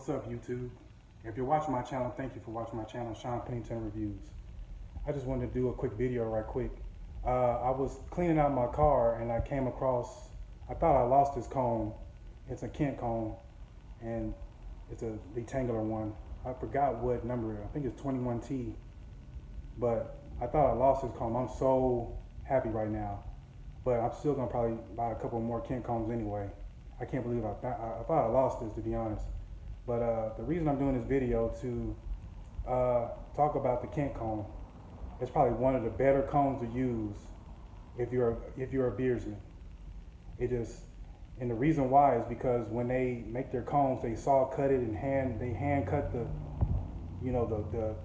What's up, YouTube? If you're watching my channel, thank you for watching my channel, Sean Pennington Reviews. I just wanted to do a quick video right quick. I was cleaning out my car and I came across, I thought I lost this comb. It's a Kent comb and it's a rectangular one. I forgot what number, I think it's 21T. But I thought I lost this comb. I'm so happy right now. But I'm still gonna probably buy a couple more Kent combs anyway. I can't believe I thought I lost this, to be honest. But the reason I'm doing this video to talk about the Kent comb. It's probably one of the better combs to use if you're a beardsman. And the reason why is because when they make their combs, they saw cut it and hand cut the, you know, the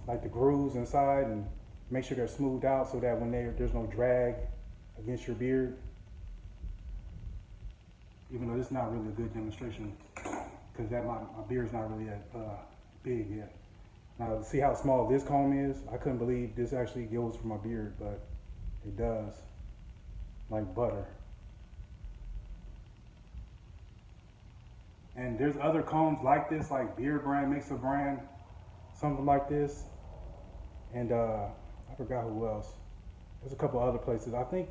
like the grooves inside and make sure they're smoothed out so that when there's no drag against your beard. Even though this is not really a good demonstration because my beard's not really that big yet. Now, see how small this comb is? I couldn't believe this actually goes for my beard, but it does. Like butter. And there's other combs like this, like Beard Brand makes a brand, something like this. And I forgot who else. There's a couple other places. I think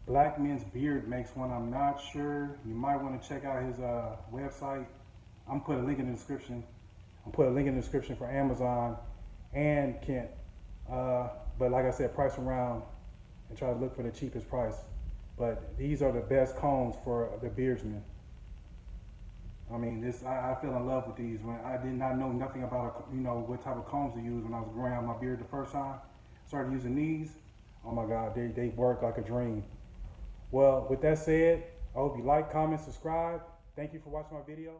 Black Men's Beard makes one. I'm not sure. You might want to check out his website. I'm put a link in the description. I'll put a link in the description for Amazon and Kent. But like I said, price around and try to look for the cheapest price. But these are the best combs for the beardsmen. I mean, I fell in love with these when I did not know nothing about, you know, what type of combs to use when I was growing out my beard the first time. Started using these. Oh my God, they work like a dream. Well, with that said, I hope you like, comment, subscribe. Thank you for watching my video.